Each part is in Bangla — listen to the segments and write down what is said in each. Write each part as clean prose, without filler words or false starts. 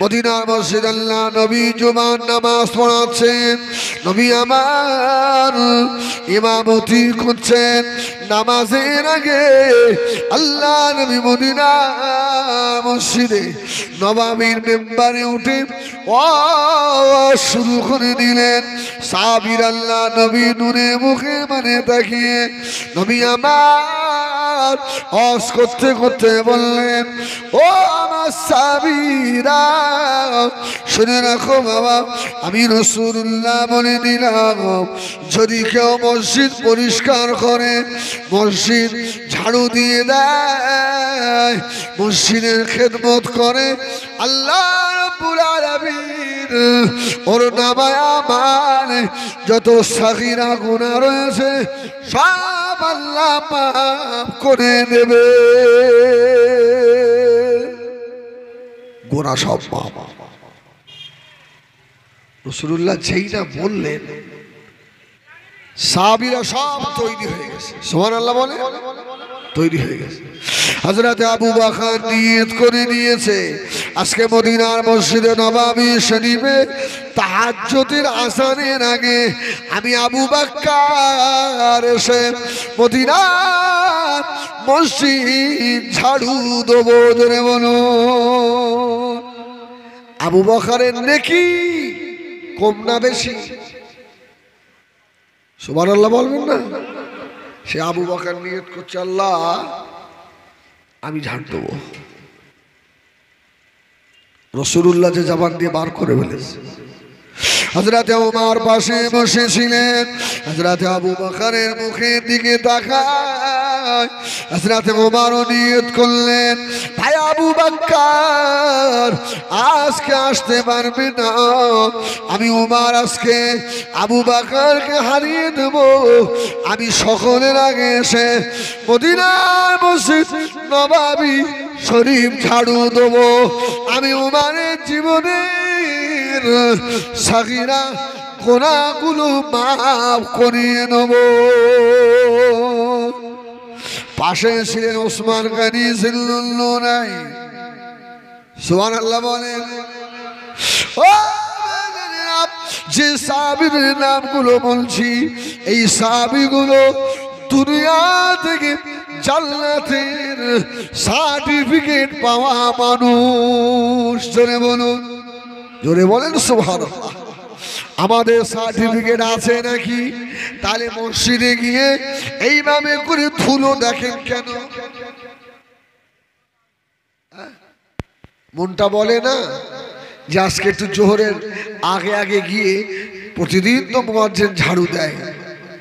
মদিনার মসজিদ আল্লাহ নবী জুমার নামাজ পড়াচ্ছেন, নবী আমার ইমামতি করছেন। নামাজের আগে আল্লাহ নবী মদিনা মসজিদে নববীর মেম্বারে উঠে ওয়াজ শুরু করে দিলেন। সাহাবীর আল্লাহ নবী নূরে মুখে মানে তাকিয়ে নবী আমার ওয়াজ করতে করতে বললেন, ও আমার সাহাবীরা শুনে রাখো বাবা, আমি রাসূলুল্লাহ বলে দিলাম, যদি কেউ মসজিদ পরিষ্কার করে, মসজিদ ঝাড়ু দিয়ে দেয়, মসজিদের খেদমত করে, আল্লাহ রাব্বুল আলামিন ওর নামায় আমার যত সাগীরা গুনাহ রয়েছে সব আল্লাহ মাফ করে দেবে। গুনাহ সব মাফ। রাসূলুল্লাহ যেই না বললেন, সাহাবীরা সব তৈরি হয়ে গেছে। সুবহানাল্লাহ বলে তৈরি হয়ে গেছে। হযরত আবু বকর নিয়ত করে নিয়েছে, আজকে মদিনার মসজিদে নববী শরীফে তাহাজ্জুদের আযানের আগে আমি আবু বকর এসে মদিনার মসজিদ ঝাড়ু দেবো। জোরে বলো, আবু বকরের নেকি কম না বেশি? সুবহানাল্লাহ বলবেন না? সে আবু বকর নিয়ত করছে, আল্লাহ আমি ঝাড় দেবো। রাসূলুল্লাহ যে জবান দিয়ে বার করে ফেলেছে। হযরত ওমর পাশে বসেছিলেন, হযরত আবু বকরের মুখের দিকে তাকায় হযরত ওমরও নিয়ত করলেন, ভাই আবু বকর আজকে আসতে পারবে না, আমি ওমর আজকে আবু বকরকে হারিয়ে দেব। আমি সকলের আগে এসে মদিনার মসজিদ নববী শরীফ ঝাড়ু দেব। আমি ওমরের জীবনের সাগীরা গুনাহগুলো মাফ করিয়ে নেব। পাশে ছিলেন ওসমান গনি জিল্লুল্লাহ। সুবহানাল্লাহ বলেন। ও যে সাহাবীর নামগুলো বলছি, এই সাহাবীগুলো দুনিয়া থেকে জান্নাতের সার্টিফিকেট পাওয়া মানুষ। জোরে বলুন, জোরে বলেন সুবহানাল্লাহ। আমাদের সার্টিফিকেট আছে নাকি? তাহলে মসজিদে গিয়ে এইভাবে করে ধুলো দেখেন কেন? মনটা বলে না যে আজকে একটু জোহরের আগে আগে গিয়ে, প্রতিদিন তো মুয়াজ্জিন ঝাড়ু দেয়,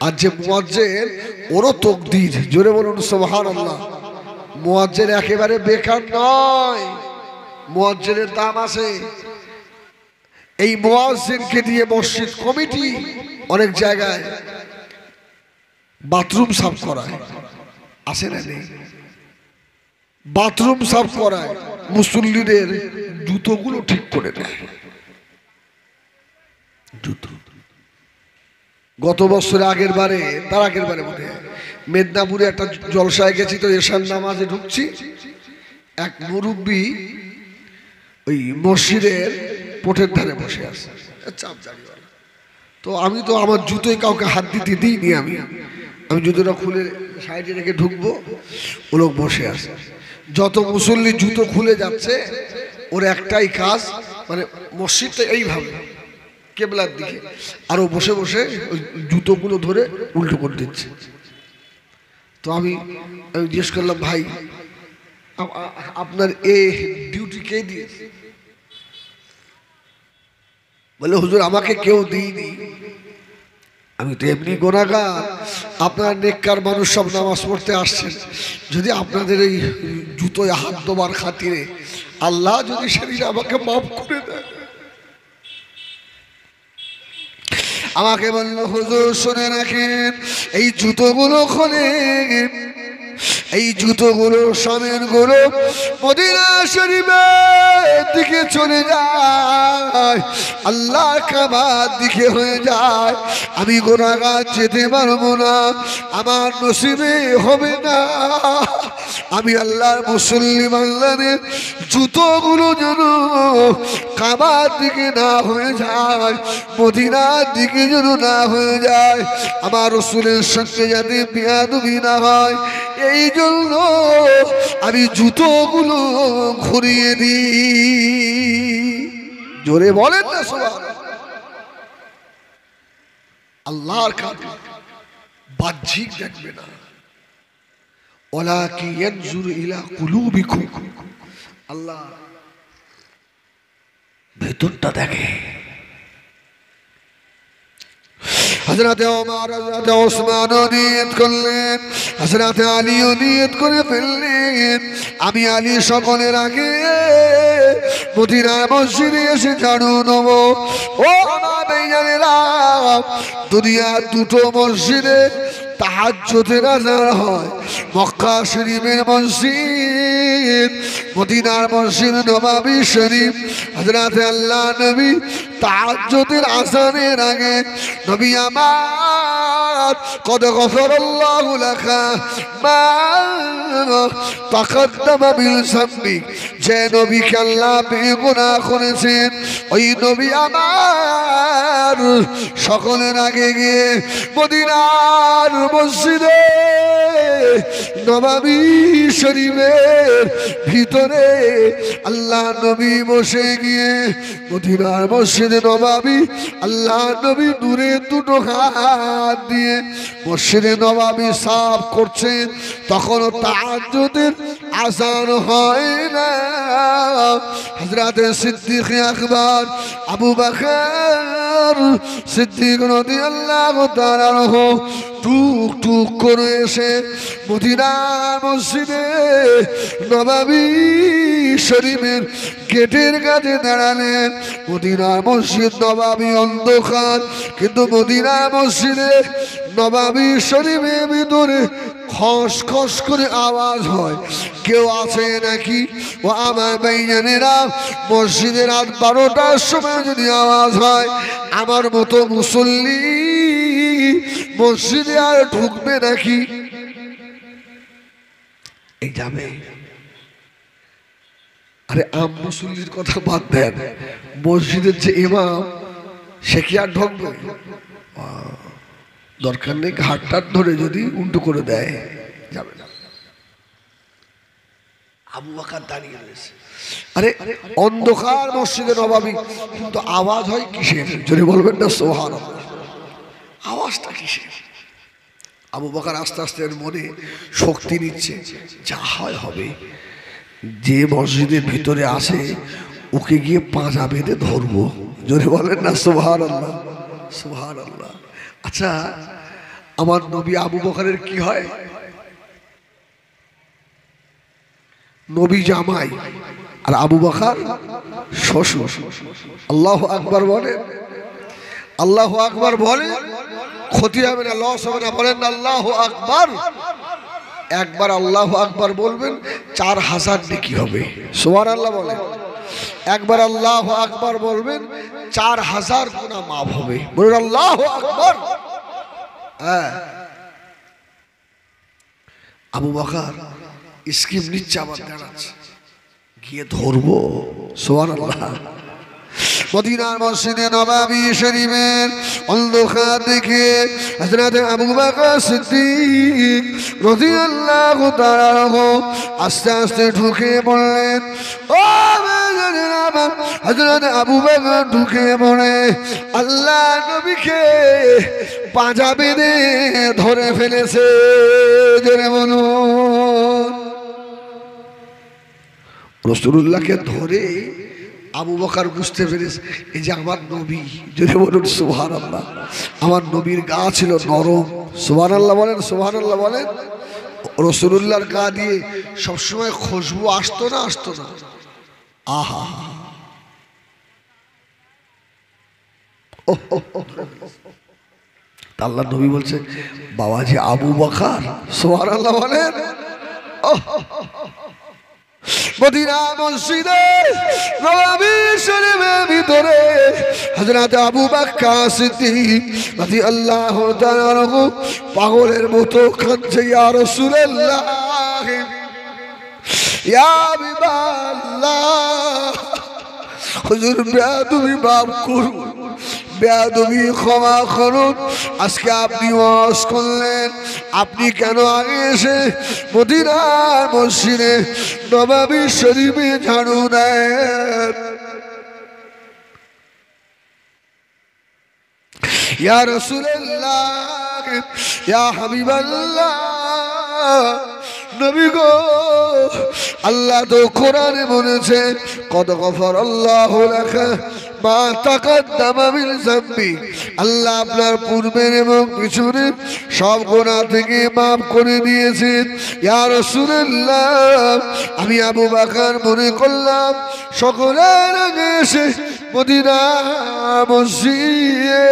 আর যে মুয়াজ্জিন ওরও তাকদীর। জোরে বলুন সুবহানাল্লাহ। মুয়াজ্জিন একেবারে বেকার নয়, মুয়াজ্জিনের দাম আছে। এই মুয়াজ্জিনকে দিয়ে মসজিদ কমিটি অনেক জায়গায় বাথরুম সাফ করায়, আছে না নেই? বাথরুম সাফ করায়, মুসল্লিদের জুতোগুলো ঠিক করে দেয়। জুতো গত বছর আগের বারে, তার আগের বারে মনে হয় মেদিনীপুরে একটা জলসায় গেছি, তো এশার নামাজে ঢুকছি, এক মুরব্বী ওই মসজিদের পোটের ধারে বসে আছে, চাপ জারিওয়ালা। তো আমি তো আমার জুতোয় কাউকে হাত দিতে দিইনি, আমি জুতোটা খুলে সাইডে রেখে ঢুকবো, ও লোক বসে আছে। যত মুসল্লি জুতো খুলে যাচ্ছে, ওর একটাই কাজ, মানে মসজিদটা এইভাবে কেবলার দিকে, আর ও বসে বসে ওই জুতোগুলো ধরে উল্টো করে দিচ্ছে। তো আমি জিজ্ঞেস করলাম, ভাই আপনার এ ডিউটি কে দিয়েছে? বলে, হুজুর আমাকে কেউ দিইনি, আমি তো এমনি গুনাহগার, আপনার নেককার মানুষ সব নামাজ পড়তে আসছেন, যদি আপনাদের এই জুতোয় হাত দেবার খাতিরে আল্লাহ যদি সেদিন আমাকে মাফ করে দেয়। আমাকে বলল, হুজুর শুনে রাখেন, এই জুতোগুলো খোলে এই জুতোগুলো সামের গুলো মদিনা শরীফের দিকে চলে যায়, আল্লাহর কাবার দিকে হয়ে যায়। আমি গুনাহগার যেতে পারবো না, আমার নসিবে হবে না। আমি আল্লাহর মুসল্লি বান্দাদের জুতোগুলো যেন কাবার দিকে না হয়ে যায়, মদিনার দিকে যেন না হয়ে যায়, আমার রাসূলের সঙ্গে যাতে বেয়াদবি না হয়, এই জন্য আমি জুতোগুলো ঘুরিয়ে দিই। জোরে বলেন না সুবহানাল্লাহ। আল্লাহর কাছে বাহ্যিক দেখবে না, ওয়ালাকিন ইয়ানজুরু ইলা কুলুবিকুম, আল্লাহ ভেতরটা দেখে। হযরত ওমর হযরত ওসমান নিয়ত করলেন, হযরত আলীও নিয়ত করে ফেললেন, আমি আলী সকলের আগে মদিনা মসজিদে এসে ঝাড়ু নেব। ও আমার ভাইজানেরা, দুনিয়ার দুটো মসজিদে তাহাজ্জুদের আযান হয়, মক্কা শরীফের মসজিদ, মদিনার মসজিদ নববী শরীফ। হযরত আল্লাহ নবী তাহাজ্জুদের আযানের আগে নবী আমার কদ গফরাল্লাহু লাকা মা তাকদ্দামা মিন যামবিক, যে নবীকে আল্লাহ বেগুনাহ করেছেন, ওই নবী আমার সকলের আগে গিয়ে মদিনার মসজিদে নববী শরীফের ভিতরে আল্লাহ নবী বসে গিয়ে মদিনার মসজিদে নববী আল্লাহ নবী নূরে দুটো হাত দিয়ে মসজিদে নববী সাফ করছেন, তখন তাহাজ্জুদের আযান হয় না। হযরত সিদ্দিক আকবর আবু বকর সিদ্দিক রাদিয়াল্লাহু তাআলা আনহু টুক টুক করে এসে মদিনার মসজিদে নববী শরীফের গেটের কাছে দাঁড়ালেন। মদিনার মসজিদ নববী অন্ধকার, কিন্তু মদিনার মসজিদে নববী শরীফের ভিতরে খস খস করে আওয়াজ হয়, কেউ আছে নাকি? ও আমার ভাইজানেরা, মসজিদে রাত 12টার সময় যদি আওয়াজ হয়, আমার মতো মুসল্লি মসজিদে আর ঢুকবে নাকি? এই যাবে। আরে আম মুসল্লির কথা বাদ দেন, মসজিদের যে ইমাম সে কি আর ঢুকবে? দরকার নেই, ঘাটটার ধরে যদি উল্টো করে দেয় যাবে না। আবু বকর দাঁড়িয়ে রয়েছে, আরে অন্ধকার মসজিদে নববী, কিন্তু আওয়াজ হয় কিসের? যদি বলবেন না সুবহানাল্লাহ, আওয়াজটা কিসের? আবু বকর আস্তে আস্তে মনে শক্তি নিচ্ছে, যা হয় হবে, যে মসজিদের ভিতরে আসে ওকে গিয়ে পাঁজা বেঁধে ধরবো। যদি বলেন না সুবহানাল্লাহ, সুবহানাল্লাহ। আচ্ছা, আমার নবী আবু বকরের কি হয়? নবী জামাই আর আবু বকর শ্বশুর। আল্লাহু আকবার বলে, আল্লাহু আকবার বলে, ক্ষতি হবে না, লস হবে না, বলেন আল্লাহু আকবার। একবার আল্লাহু আকবার বলবেন 4000 নেকি হবে। সুবহানাল্লাহ বলেন। একবার আল্লাহু আকবার বলবেন 4000 গুনাহ মাফ হবে। বলুন আল্লাহু আকবার। হ্যাঁ, আবু বকর স্কিম নিচ্ছে, আবার দাঁড়াচ্ছে, গিয়ে ধরবো। সুবহানাল্লাহ। মদিনার মসজিদে নববী শরীফের অন্ধকার দেখে হযরত আবু বকর সিদ্দিক রাদিয়াল্লাহু তাআলা আস্তে আস্তে ঢুকে পড়লেন। ও হযরত আবু বকর ঢুকে পড়ে আল্লাহ নবীকে পাঁজা বেঁধে ধরে ফেলেছে। জোরে বলুন। রাসূলুল্লাহকে ধরে আবু বকর বুঝতে পেরেছে এই যে আমার নবী। যদি বলুন সুবহানাল্লাহ। আমার নবীর গা ছিল নরম। সুবহানাল্লাহ বলেন, সুবহানাল্লাহ বলেন। রাসূলুল্লাহর গা দিয়ে সবসময় খুশবু আসতো না, আসতো না? আহা, আল্লাহ নবী বলছে বাবাজি আবু বকর। সুবহানাল্লাহ বলেন। মদিনা মসজিদে নববী শরীফের ভিতরে হযরত আবু বকর সিদ্দিক রাদিয়াল্লাহু তাআলা আনহু পাগলের মতো কাঁদছে, ইয়া রাসূলুল্লাহ ইয়া হাবিবাল্লাহ, হুজুর বেয়াদবি মাফ করুন, বেয়াদবি ক্ষমা করুন। আজকে আপনি ওয়াজ করলেন, আপনি কেন আগে এসে মদিনার মসজিদে নববী শরীফে ঝাড়ু দেন? ইয়া রাসূলুল্লাহ ইয়া হাবিবাল্লাহ, নবী গো, আল্লাহ তো কোরআনে বলেছে কদ গফারাল্লাহু লাকা মা তাকাদ্দামা মিন যামবি, আল্লাহ আপনার পূর্বের এবং পিছনের সব গুনাহ থেকে মাফ করে দিয়েছেন। ইয়া রাসূলুল্লাহ, আমি আবু বকর মনে করলাম সকলের আগে এসে মদিনা মসজিদে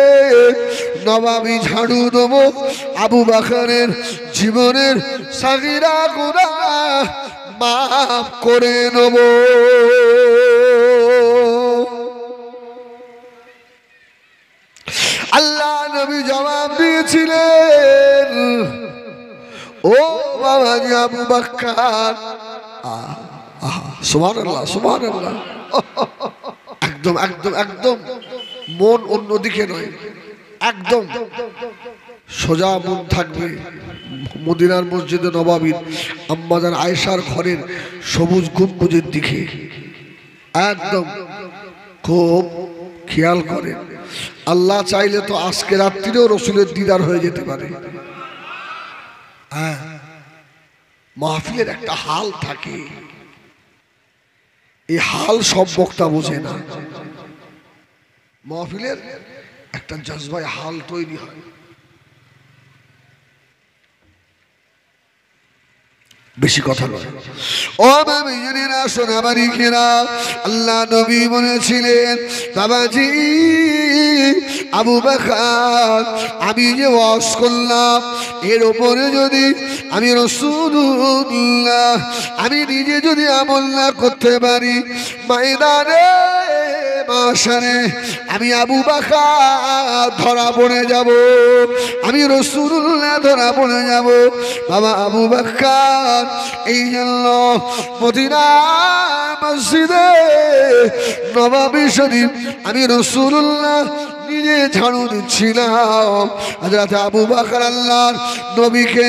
নববী ঝাড়ু দেবো, আবু বকরের জীবনের সাগীরা গুনাহ মাফ করে নেব। আল্লাহ নবী জবাব দিয়েছিলেন, ও বাবাজি আবু বকর, সুবহানাল্লাহ সুবহানাল্লাহ, একদম একদম একদম মন অন্যদিকে নয়, একদম সোজা মন থাকবে মদিনার মসজিদে নববীর আম্মাজান আয়েশার ঘরের সবুজ গম্বুজের দিকে। একদম খুব খেয়াল করেন, আল্লাহ চাইলে তো আজকে রাত্রিরেও রসুলের দিদার হয়ে যেতে পারে। হ্যাঁ, মাহফিলের একটা হাল থাকে, এই হাল সব বক্তা বোঝে না। মাহফিলের একটা জজবায় হাল তৈরি হয়। বেশি কথা নয়, ও বাবাজিরা শোনা বাড়িখেরা, আল্লাহ নবী বলেছিলেন, বাবাজি আবু বকর, আমি যে ওয়াজ করলাম এর উপরে যদি আমি রাসূলুল্লাহ আমি নিজে যদি আমল না করতে পারি, ময়দানে মাশারে আমি আবু বকর ধরা পড়ে যাব, আমি রাসূলুল্লাহ ধরা পড়ে যাব। বাবা আবু বকর এই জন্য মদিনা মসজিদে নববী শরীফ আমি রাসূলুল্লাহ নিজে ঝাড়ু দিচ্ছিলাম, হযরত আবু বকর আল্লাহর নবীকে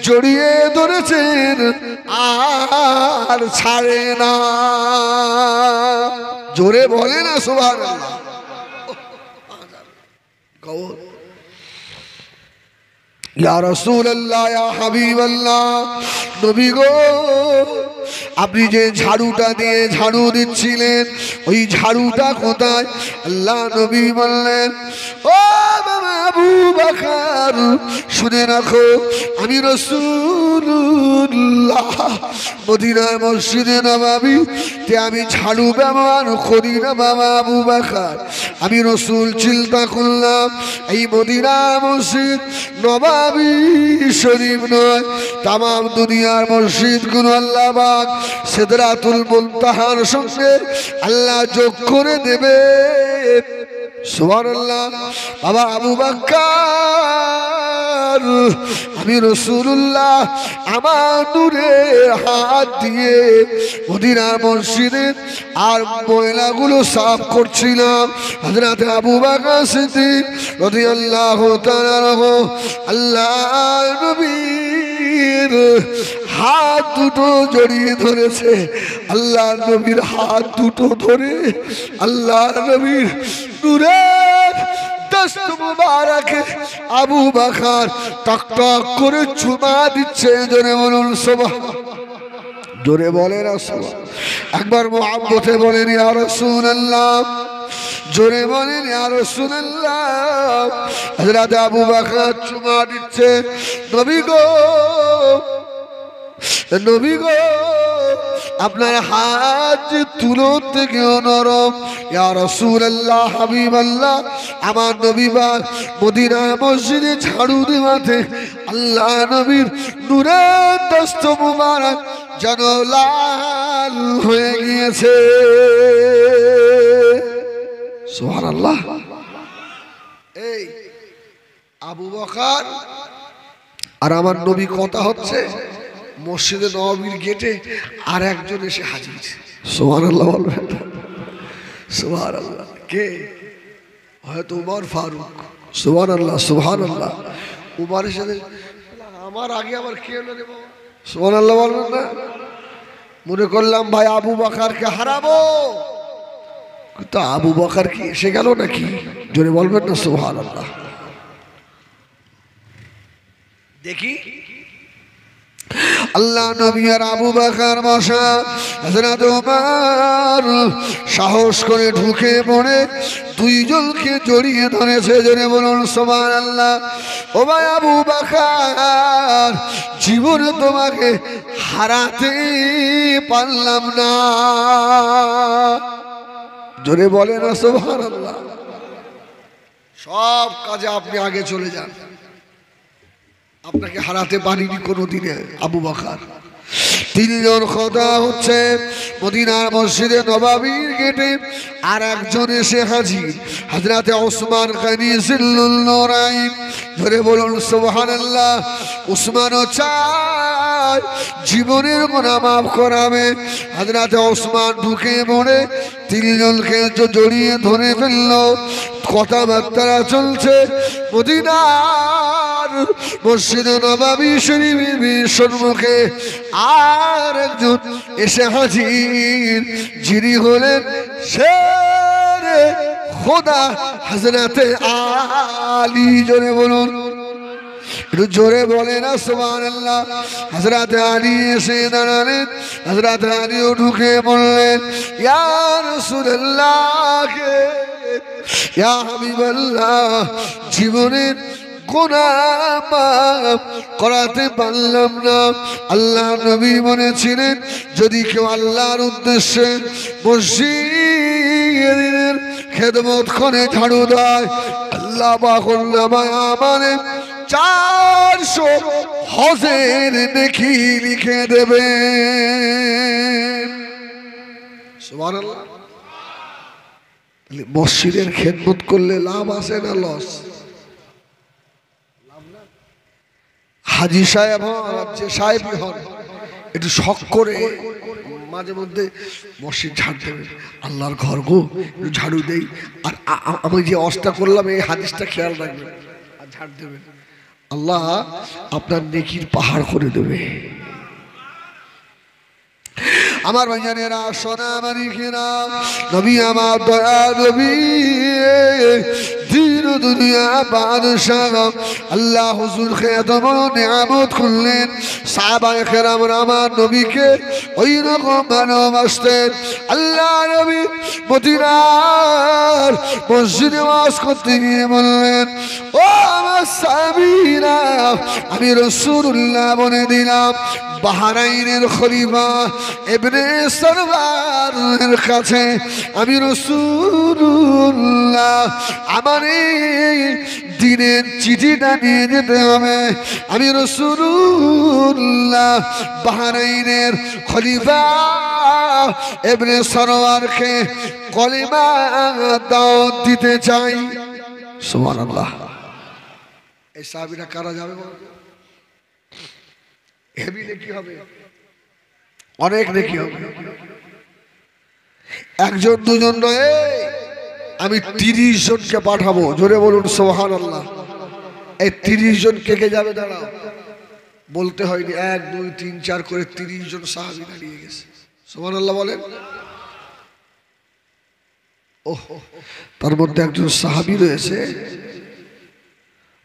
জড়িয়ে ধরেছেন আর ছাড়ে না। জোরে বলে না সুবহানাল্লাহ। ইয়া রাসূলুল্লাহ ইয়া হাবিবাল্লাহ, নবী গো, আপনি যে ঝাড়ুটা দিয়ে ঝাড়ু দিচ্ছিলেন ওই ঝাড়ুটা কোথায়? আল্লাহ নবী বললেন, ও বাবা আবু বকর শুনে রাখো, আমি রাসূলুল্লাহ মদিনার মসজিদে নববী তে আমি ঝাড়ু ব্যবহার করি না বাবা আবু বকর। আমি রাসূল চিন্তা করলাম এই মদিনা মসজিদ নববী শরীফ নয়, তামাম দুনিয়ার মসজিদগুলো আল্লাহ পাক সিদরাতুল মুনতাহার সঙ্গে আল্লাহ যোগ করে দেবে। সুবহানাল্লাহ। বাবা আবু বকর, আমি রাসূলুল্লাহ আমার নূরের হাত দিয়ে মদিনার মসজিদে আর ময়লাগুলো সাফ করছিলাম। হযরত আবু বকর সিদ্দিক রাদিয়াল্লাহু তাআলা আল্লাহ নবীর হাত দুটো জড়িয়ে ধরেছে। আল্লাহ নবীর হাত দুটো ধরে আল্লাহ নবীর নূরের দস্ত মুবারকে আবু বকর টক টক করে চুমা দিচ্ছে। জোরে বলুন সুবহানাল্লাহ, জোরে বলেন সুবহানাল্লাহ। একবার মুহাব্বতে বলেন ইয়া রাসূলুল্লাহ, জোরে বলেন ইয়া রাসূলুল্লাহ। হযরত আবু বকর চুমা দিচ্ছে। নবী গো, নবী গো, আপনার হাত তুলোর থেকেও নরম। ইয়া রাসূলুল্লাহ, হাবিবাল্লাহ, আমার নবী পাক মদিনার মসজিদে ঝাড়ু দেওয়াতে আল্লাহ নবীর নূরের দস্ত মুবারক যেন লাল হয়ে গিয়েছে। সুবহানাল্লাহ। এই আবু বকর আর আমার নবী কথা হচ্ছে, মসজিদে নববীর গেটে আর একজন এসে হাজির। সুবহানাল্লাহ বলবেন? সুবহানাল্লাহ। কে? হয়তো উমর ফারুক। সুবহানাল্লাহ, সুবহানাল্লাহ। উমরের সাথে আমার আগে আবার কে হলো রে বাবা? সুবহানাল্লাহ বলবেন না? মনে করলাম ভাই আবু বকরকে হারাবো, কিন্তু আবু বকর কি এসে গেল নাকি? জোরে বলবেন না সুবহানাল্লাহ। দেখি আল্লাহ নবী আর আবু বকর বসা, হযরত ওমর সাহস করে ঢুকে পড়ে দুইজনকে জড়িয়ে ধরেছে। জোরে বলুন সুবহানাল্লাহ। ও ভাই আবু বকর, জীবনে তোমাকে হারাতে পারলাম না। জোরে বলে না সুবহানাল্লাহ। সব কাজে আপনি আগে চলে যান, আপনাকে হারাতে পারিনি কোনোদিনে আবু বকর। তিনজন খোদা হচ্ছে মদিনার মসজিদে নববীর গেটে আর একজন এসে হাজির, হযরতে ওসমান গনি জিল্লুল নুরাইন। ধরে বলুন সুবহানাল্লাহ। ওসমানও চায় জীবনের গুনাহ মাফ করাবে। হযরতে ওসমান ঢুকে পড়ে তিনজনকে জড়িয়ে ধরে ফেললো। কথাবার্তা চলছে মদিনার মসজিদে নববী শরীফের সম্মুখে আর একজন এসে হাজির, যিনি হলেন শেরে খোদা হযরতে আলী। জোরে বলুন, একটু জোরে বলে না সুবহানাল্লাহ। হযরতে আলী এসে দাঁড়ালেন। হযরতে আলীও ঢুকে বললেন, ইয়া রাসূলুল্লাহ, ইয়া হাবিবাল্লাহ, জীবনের গুনাহ মাফ করাতে পারলাম না। আল্লাহ নবী বলেছিলেন, যদি কেউ আল্লাহর উদ্দেশ্যে মসজিদের খেদমত করে ঝাড়ু দেয়, আল্লাহ পাকের নামায় আমারে 400 হজের নেকি লিখে দেবে। সুবহানাল্লাহ। মসজিদের খেদমত করলে লাভ আছে না লস? হাজি সাহেব হন, যে সাহেবই হন, একটু শখ করে মাঝে মধ্যে মসজিদ ঝাড় দেবেন। আল্লাহর ঘর গো, একটু ঝাড়ু দেই। আর আমি যে অস্তা করলাম এই হাদিসটা খেয়াল রাখবেন আর ঝাড় দেবেন। আল্লাহ আপনার নেকির পাহাড় করে দেবে। আমার ভাইজানেরা, সোনা মানিকেরা, নবী আমার দয়া নবী, দিন দুনিয়া বাদশাহ, আল্লাহ হুজুর এত বড় নিয়ামত করলেন। সাহাবায়ে কেরামরা আমার নবীকে ওই রকম ভালোবাসতেন। আল্লাহ নবী মদিনার মসজিদে ওয়াজ করতে গিয়ে বললেন, ও আমার সাহাবীরা, আমি রাসূলুল্লাহ বলে দিলাম, বাহরাইনের খলিফা ইবনে সরওয়ারের কাছে আমি রাসূলুল্লাহ আমার এই দিনের চিঠিটা নিয়ে যেতে হবে। আমি রাসূলুল্লাহ বাহরাইনের খলিফা ইবনে সরওয়ারকে কলিমা দাওয়াত দিতে চাই। সুবহানাল্লাহ। এই সাহাবীরা কারা যাবে বলো? হেভি নেকি হবে, অনেক নেকি হবে। একজন দুজন নয়, আমি 30 জনকে পাঠাবো। জোরে বলুন সুবহানাল্লাহ। এই 30 জন কে কে যাবে দাঁড়াও, বলতে হয়নি, 1 2 3 4 করে 30 জন সাহাবী দাঁড়িয়ে গেছে। সুবহানাল্লাহ বলেন। ওহ, তার মধ্যে একজন সাহাবী রয়েছে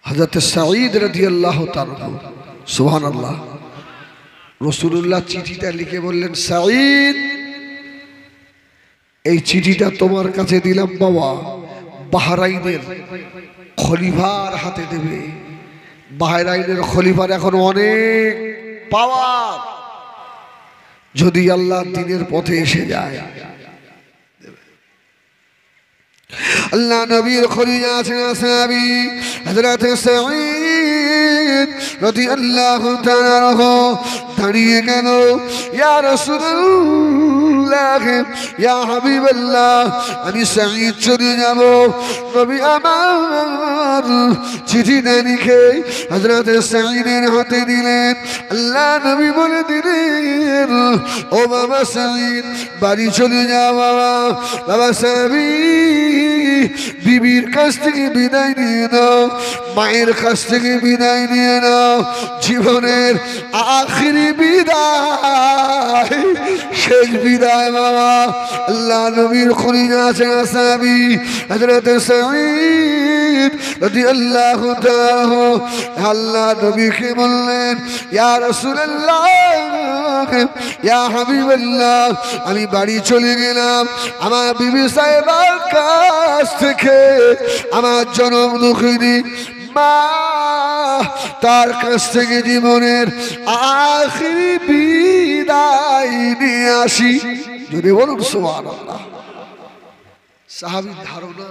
হযরত সাঈদ রাদিয়াল্লাহু তাআলা। সুবহানাল্লাহ। রাসূলুল্লাহ চিঠিটা লিখে বললেন, সাঈদ, এই চিঠিটা তোমার কাছে দিলাম বাবা, বাহরাইনের খলিফার হাতে দেবে। বাহরাইনের খলিফার এখন অনেক পাওয়ার, যদি আল্লাহ দ্বীনের পথে এসে যায়। আল্লাহ নবীর খলিল আছেন সাহাবী হযরত সাঈদ রাদিয়াল্লাহু তাআলা আনহু দাঁড়িয়ে গেল, ইয়া রাসূলুল্লাহ ইয়া হাবিবাল্লাহ, আমি সাঈদ চলে যাব। নবী আমার চিঠিটা লিখে হযরত সাঈদের হাতে দিলেন। আল্লাহ নবী বলে দিলেন, ও বাবা সাঈদ বাড়ি চলে যাও বাবা। বাবা সাঈদ বিবির কাছ থেকে বিদায় নিয়ে নাও, মায়ের কাছ থেকে বিদায় নিয়ে নাও। জীবনের আখিরি বিদায়, শেষ বিদায় বাবা। আল্লাহ নবীর খলিল আছেন সাহাবী হযরত সাঈদ রাদিয়াল্লাহু তাআলা। আল্লাহ নবীকে বললেন, ইয়া রাসূলুল্লাহ ইয়া হাবিবাল্লাহ, আমি বাড়ি চলে গেলাম। আমার বিবি সাহেবার কাছ থেকে আমার জনম দুঃখিনী মা, তার কাছ থেকে জীবনের আখিরি বিদায় নিয়ে আসি। যদি বলুন সুবহানাল্লাহ। সাহাবীর ধারণা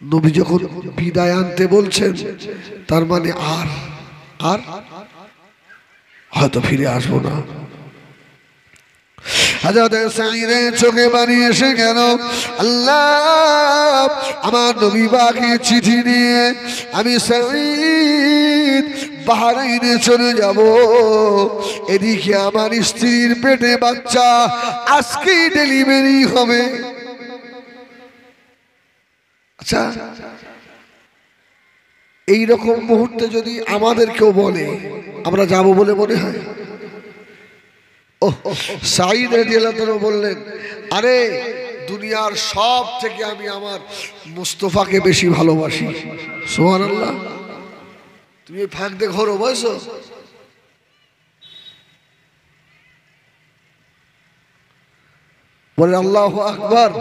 নবী যখন বিদায় আনতে বলছেন তার মানে আর আর হয়তো ফিরে আসবো না। হযরত সাঈদের চোখে পানি এসে গেল। আল্লাহ আমার নবী বাকি চিঠি নিয়ে আমি সাঈদ বাহরাইনে চলে যাব। এদিকে আমার স্ত্রীর পেটে বাচ্চা, আজকেই ডেলিভারি হবে। আচ্ছা, এইরকম মুহূর্তে যদি আমাদের কেউ বলে আমরা যাব বলে মনে হয়? সাঈদ রাদিয়াল্লাহু তাআলা বললেন, আরে দুনিয়ার সব থেকে আমি আমার মুস্তাফাকে বেশি ভালোবাসি। সুবহানাল্লাহ। তুমি ফাঁক দিয়ে ঘোরো বয়স, বলে আল্লাহু আকবার,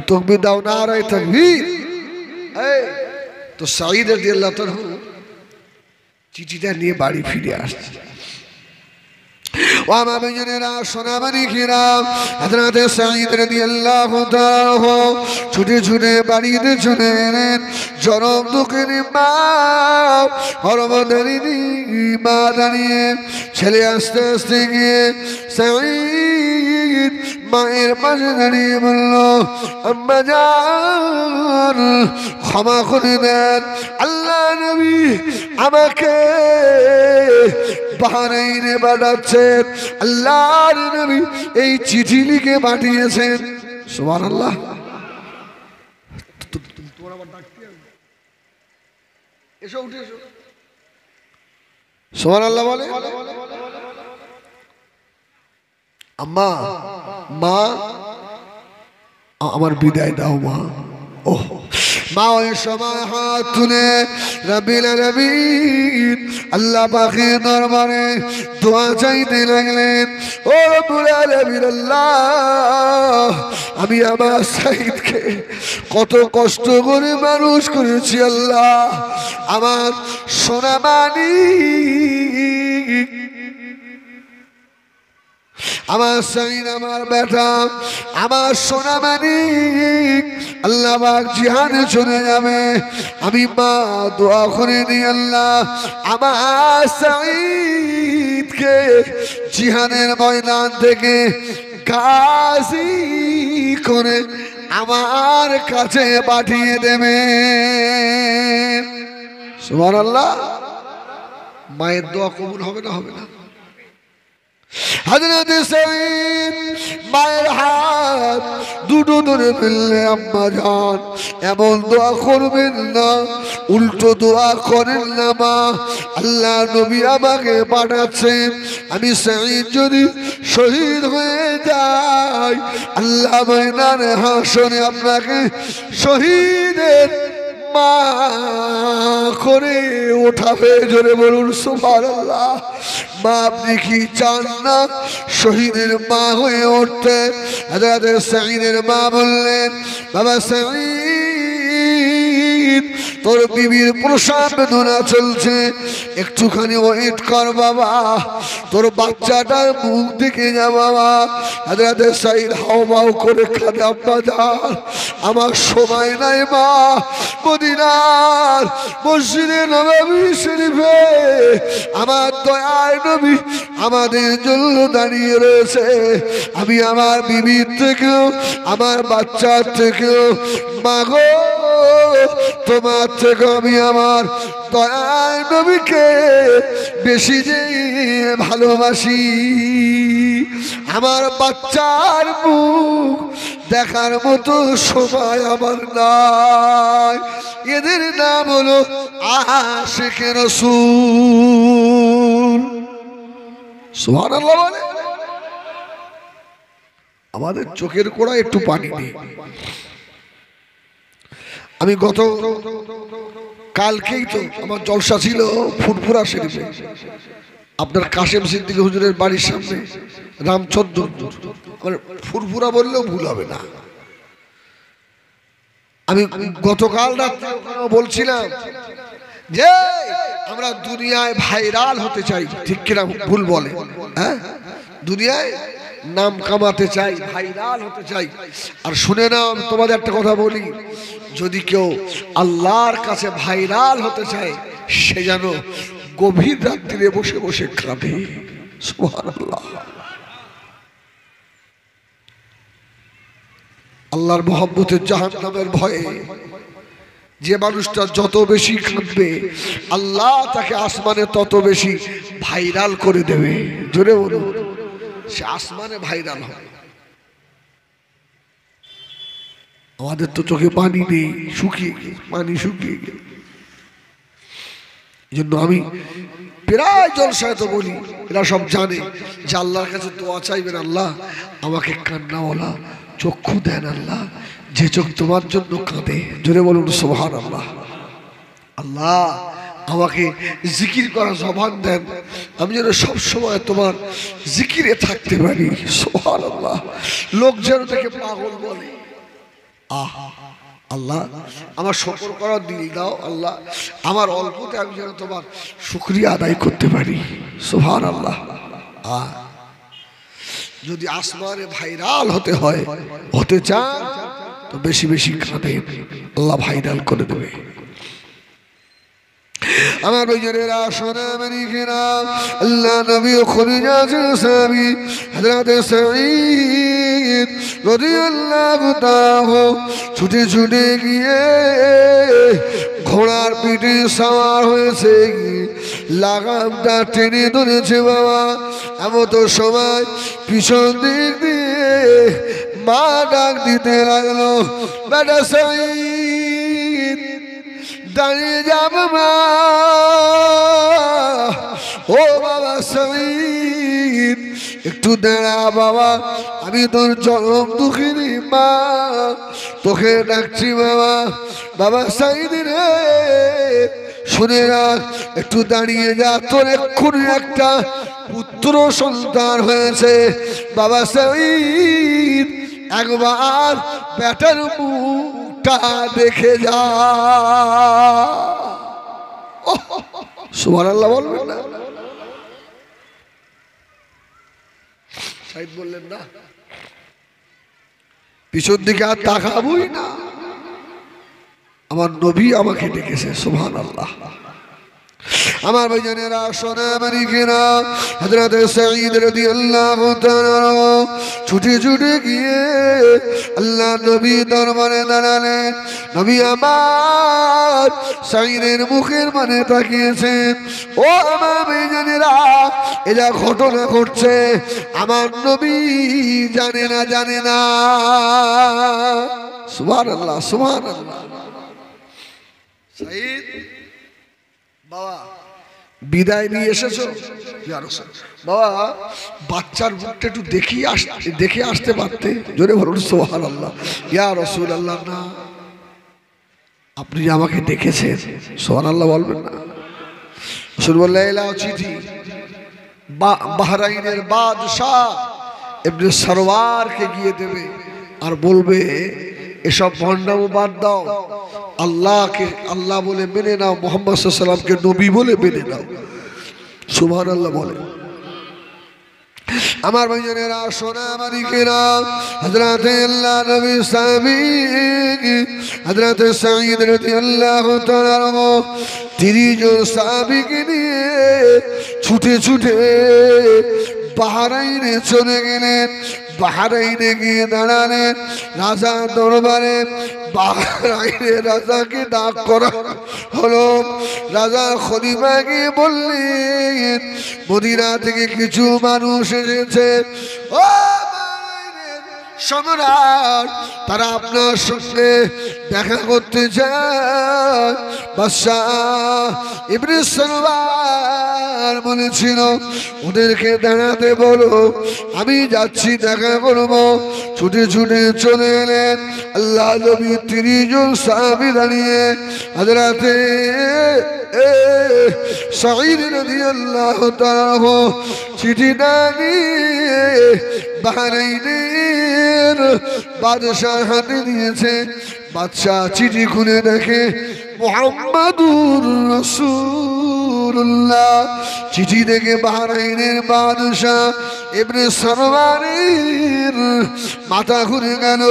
তাকবীর দাও, নারায়ে তাকবীর। তো সাঈদ রাদিয়াল্লাহু তাআলা চিঠিটা নিয়ে বাড়ি ফিরে আসছে। وما بيننا সোনামানি কিরাম হযরত সাঈদ রাদিয়াল্লাহু তাআলা ছুটে ছুটে বাড়িতে চলে এলেন। জনম দুঃখিনী মা, হরমদারিনী মা দাঁড়িয়ে, ছেলে আস্তে আস্তে গিয়ে সাঈদ মায়ের পাশে দাঁড়িয়ে বলল, আম্মা জান ক্ষমা করে দেন, আল্লাহ নবী আমাকে বাহরাইনে পাঠাচ্ছেন, আল্লাহর নবী এই চিঠি লিখে পাঠিয়েছেন। সুবহানাল্লাহ। এসো উঠে এসো, সুবহানাল্লাহ বলে। আম্মা, মা আমার বিদায় দাও মা। ও মা ওই সময় হাত তুলে রব্বিল আলামিন আল্লাহ পাকের দরবারে দোয়া চাইতে লাগলেন। ও রব্বুল আলামিন আল্লাহ, আমি আমার সাঈদকে কত কষ্ট করে মানুষ করেছি আল্লাহ, আমার সোনা মানিক, আমার সাঈদ আমার বেটা, আমার সোনা মানিক আল্লাহ পাক জিহাদে চলে যাবে। আমি মা দোয়া করে দিই আল্লাহ আমার সাঈদকে জিহাদের ময়দান থেকে গাজী করে আমার কাছে পাঠিয়ে দেবে। সুবহানাল্লাহ। মায়ের দোয়া কবুল হবে না হবে না? হযরত সাঈদ মায়ের হাত দুটো ধরে ফেললে, আম্মা জান এমন দোয়া করবেন না, উল্টো দোয়া করেন না মা, আল্লাহ নবী আমাকে পাঠাচ্ছেন, আমি সাঈদ যদি শহীদ হয়ে যাই আল্লাহ ময়দানে হাশরে আপনাকে শহীদের মা করে ওঠাবে। জোরে বলুন সুবহানাল্লাহ। মা আপনি কি চান না শহীদের মা হয়ে উঠতে? হযরত সাঈদের মা বললেন, বাবা সাঈদ তোর বিবির প্রসাব বেদনা চলছে, একটুখানি ওয়েট কর বাবা, তোর বাচ্চাটার মুখ দেখে যা বাবা। হযরতে সাইদ হাওমাও করে কাঁদে, আব্বা জান আমার সময় নাই মা, মদিনার মসজিদে নববী শরীফে আমার দয়ার নবী আমাদের জন্য দাঁড়িয়ে রয়েছে। আমি আমার বিবির থেকেও আমার বাচ্চার থেকেও মাগো তোমার থেকে আমি আমার দয়ার নবীকে বেশি যে ভালোবাসি। আমার বাচ্চার মুখ দেখার মতো সময় আমার নাই। এদের নাম হলো আশিকে রাসূল। সুবহানাল্লাহ বলে। আমাদের চোখের কোড়ায় একটু পানি নেই। আমি গত কালকেই তো আমার জলসা ছিল ফুরফুরা শরীফে, আপনার কাশেম সিদ্দিকী হুজুরের বাড়ির সামনে রামচন্দ্রপুর। আমার ফুরফুরা বললেও ভুল হবে না। আমি গতকাল রাতে বলছিলাম যে আমরা দুনিয়ায় ভাইরাল হতে চাই, ঠিক কিনা ভুল বলে? হ্যাঁ, দুনিয়ায় নাম কামাতে চাই, ভাইরাল হতে চাই। আর শুনে নাও, তোমাদের একটা কথা বলি, যদি কেউ আল্লাহর কাছে ভাইরাল হতে চায় সে যেন গভীর রাত্রিরে বসে বসে কাঁদে। সুবহানাল্লাহ। আল্লাহর মহব্বতে, জাহান্নামের ভয়ে যে মানুষটা যত বেশি কাঁদবে আল্লাহ তাকে আসমানে তত বেশি ভাইরাল করে দেবে। জোরে বলুন, সে আসমানে ভাইরাল হবে। আমাদের তো চোখে পানি নেই, শুকিয়ে গেছে, পানি শুকিয়ে গেছে। এই জন্য আমি প্রায় জলসায় তো বলি, এরা সব জানে যে আল্লাহর কাছে দোয়া চাইবেন, আল্লাহ আমাকে কান্নাওয়ালা চক্ষু দেন, আল্লাহ যে চোখ তোমার জন্য কাঁদে। জোরে বলুন সুবহানাল্লাহ। আল্লাহ আমাকে জিকির করা জবান দেন, আমি যেন সবসময় তোমার জিকিরে থাকতে পারি। সুবহানাল্লাহ। লোক যেন তাকে পাগল বলে। আল্লাহ আমার শুকর করার দিল দাও, আল্লাহ আমার অল্পতে আমি যেন তোমার শুকরিয়া আদায় করতে পারি। সুবহানাল্লাহ। যদি আসমানে ভাইরাল হতে হয়, হতে চান তো বেশি বেশি কাঁদেন, আল্লাহ ভাইরাল করে দেবে। আমার বৈজনেরা সোনা মানিকেরা, আল্লাহ নবী খুদিজাতুল সাহাবী হযরত সাঈদ রাদিয়াল্লাহু তাআলা ছুটে ছুটে গিয়ে ঘোড়ার পিঠে সওয়ার হয়েছে, লাগামটা টেনে ধরেছে বাবা। এমন তো সময় পিছন দিক দিয়ে মা ডাক দিতে লাগলো, বেটা সাঈদ দাঁড়িয়ে যাব মা। ও বাবা সাঈদ একটু দাঁড়া বাবা, আমি তোর জনম দুঃখিনী মা, তোকে ডাকছি বাবা। বাবা সাঈদ রে শুনে রাখ, একটু দাঁড়িয়ে যা, তোর এক্ষুনি একটা পুত্র সন্তান হয়েছে। বাবা সাঈদ একবার বেটার মুখটা দেখে যা। সুবহানাল্লাহ বলবেন না? সাঈদ বললেন না, পিছন দিকে আর তাকাবই না, আমার নবী আমাকে ডেকেছে। সুবহানাল্লাহ। আমার ভাইজানেরা সোনা মানিকেরা, হযরত সাঈদ রাদিয়াল্লাহু তাআলা ছুটে ছুটে গিয়ে আল্লাহ নবী দরবারে দাঁড়ালেন। নবী আমার সাঈদের মুখের মানে তাকিয়েছেন। ও আমার ভাইজানেরা, এটা ঘটনা ঘটছে, আমার নবী জানে না, জানে না। সুবহানাল্লাহ, সুবহানাল্লাহ। সাঈদ বাবা বিদায় নিয়ে এসেছো, বাবা বাচ্চার মুখটা একটু দেখে আসতে পারতে। জোরে বলুন সুবহানাল্লাহ। ইয়া রাসূলুল্লাহ, না আপনি আমাকে দেখেছেন, সুবহানাল্লাহ বলবেন না? রাসূল বললেন এলা চিঠি বাহরাইনের বাদশাহ ইবনে সরওয়ারকে গিয়ে দেবে আর বলবে এসব ভণ্ডামি বাদ দাও, আল্লাহকে আল্লাহ বলে মেনে নাও, মুহাম্মদ সাল্লাল্লাহু আলাইহি ওয়াসাল্লামকে নবী বলে মেনে নাও। সুবহানাল্লাহ বলে। আমার ভাইজানেরা, সোনা মালিকেরা, হযরত আল্লাহ নবী সাহাবী হযরত সাঈদ রাদিয়াল্লাহু তাআলা আনহু 30 জন সাহাবীকে নিয়ে ছুটে ছুটে বাহরাইনে চলে গেলেন। বাহরাইনে গিয়ে দাঁড়ালেন রাজা দরবারে। বাহরাইনের রাজাকে ডাক করা হলো। রাজা খলিফা গিয়ে বললেন, মদিনা থেকে কিছু মানুষ এসেছে, ও সম্রাট, তারা আপনার সঙ্গে দেখা করতে চায়। বাদশাহ ইবনে সালমান বলেছিল, ওদেরকে দাঁড়াতে বলো, আমি যাচ্ছি, দেখা করবো। ছুটে ছুটে চলে এলেন। আল্লাহ নবী 30 জন সাহাবী দাঁড়িয়ে হযরতে সাঈদ রাদিয়াল্লাহু তাআলা চিঠিটা নিয়ে বাহরাইনের বাদশার হাতে দিয়েছে। বাদশা চিঠি খুলে দেখে মুহাম্মাদুর রাসূলুল্লাহ। চিঠি দেখে বাহরাইনের বাদশা ইবনে সালমানের মাথা ঘুরে গেল।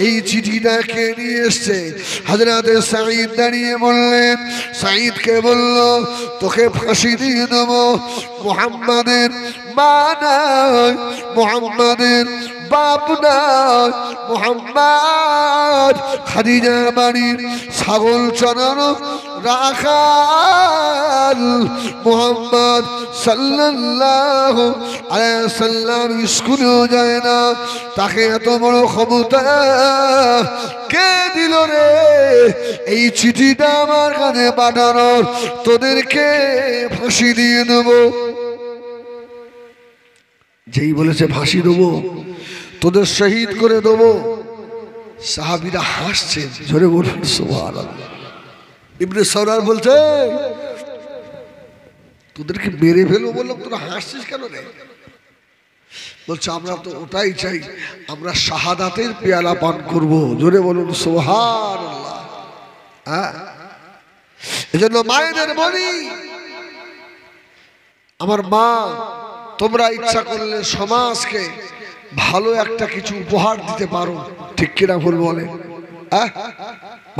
এই চিঠিটা কে নিয়ে এসছে? হযরতে সাঈদ দাঁড়িয়ে বললেন, সাঈদকে বলল, তোকে ফাঁসি দিয়ে দেব। মুহাম্মাদের মা নাই, মুহাম্মাদের বাপ নাই, মুহাম্মদ খাদিজার বাড়ির ছাগল চড়ানো রাখাল। মুহাম্মদ সাল্লাল্লাহু আলাইহি ওয়াসাল্লাম স্কুলেও যায় না, তাকে এত বড় ক্ষমতা কে দিল রে? এই চিঠিটা আমার কাছে পাঠানোর, তোদেরকে ফাঁসি দিয়ে দেব। যেই বলেছে ফাঁসি দেবো, তোদের শহীদ করে দেবো, সাহাবীরা হাসছেন। জোরে বলুন সুবহানাল্লাহ। ইবনে সাওরার বলছে, তোদেরকে মেরে ফেলবো বললাম, তোরা হাসছিস কেন রে? বলছে, আমরা তো ওটাই চাই, আমরা শাহাদাতের পেয়ালা পান করব। জোরে বলুন সুবহানাল্লাহ। হ্যাঁ, এজন্য মায়েদের বলি, আমার মা, তোমরা ইচ্ছা করলে সমাজকে ভালো একটা কিছু উপহার দিতে পারো, ঠিক কিনা ভুল বলে?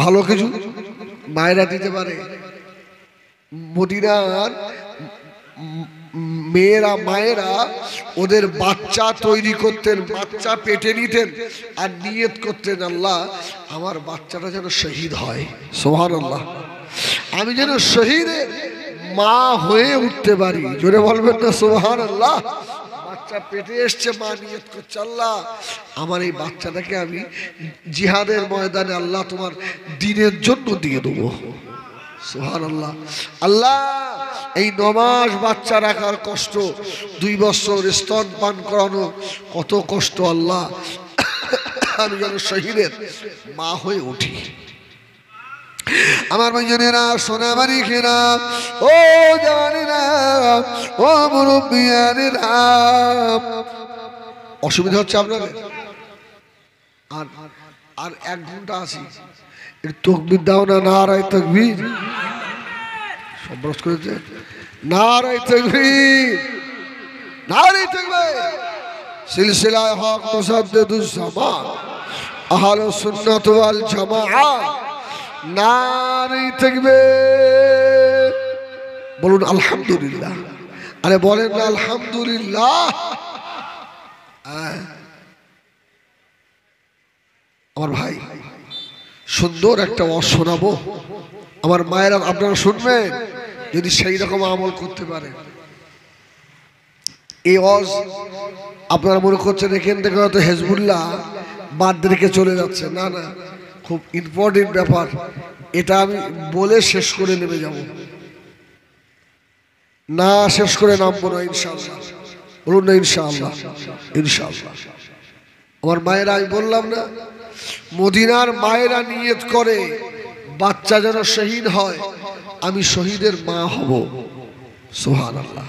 ভালো কিছু মায়েরা দিতে পারে। মদিনার মায়েরা ওদের বাচ্চা তৈরি করতেন, বাচ্চা পেটে নিতেন আর নিয়ত করতেন, আল্লাহ আমার বাচ্চাটা যেন শহীদ হয়। সুবহানাল্লাহ। আমি যেন শহীদের মা হয়ে উঠতে পারি। জোরে বলবেন না সুবহানাল্লাহ। বাচ্চা পেটে এসছে, মা নিয়ত করছে, আল্লাহ আমার এই বাচ্চাটাকে আমি জিহাদের ময়দানে আল্লাহ তোমার দ্বীনের জন্য দিয়ে দেবো। সুবহানাল্লাহ। আল্লাহ এই 9 মাস বাচ্চা রাখার কষ্ট, 2 বছর স্তন পান করানো কত কষ্ট, আল্লাহ আমি যেন শহীদের মা হয়ে উঠি। আমার ভাইজানেরা, সোনাবাড়ি খেরা, ও জানেরা, ও মুরব্বিয়ানেরা, অসুবিধা হচ্ছে আপনাদের? আর 1 ঘন্টা আছি, তকবীর দাও না, নারায়ে তাকবীর। সবরস করেছে, নারায়ে তাকবীর, নারায়ে তাকবীর। সিলসিলায়ে হক মুসাদ্দিদুস জামান, আহলুস সুন্নাত ওয়াল জামাআত, নারায়ে তাকবীর। বলুন আলহামদুলিল্লাহ। আরে বলেন না আলহামদুলিল্লাহ। আমার ভাই, সুন্দর একটা ওয়াজ শোনাবো, আমার মায়েরা আপনারা শুনবেন, যদি সেই রকম আমল করতে পারে। এই ওয়াজ আপনারা মনে করছেন এখান থেকে হয়তো হেজবুল্লাহ বাদ রেখে চলে যাচ্ছে, না না, খুব ইম্পর্টেন্ট ব্যাপার। এটা আমি বলে শেষ করে নেমে যাব, না শেষ করে নামবো না ইনশাআল্লাহ। বলুন না ইনশাআল্লাহ। ইনশাআল্লাহ। আমার মায়েরা, আমি বললাম না, মদিনার মায়েরা নিয়ত করে বাচ্চা যেন শহীদ হয়, আমি শহীদের মা হব। সুবহানাল্লাহ।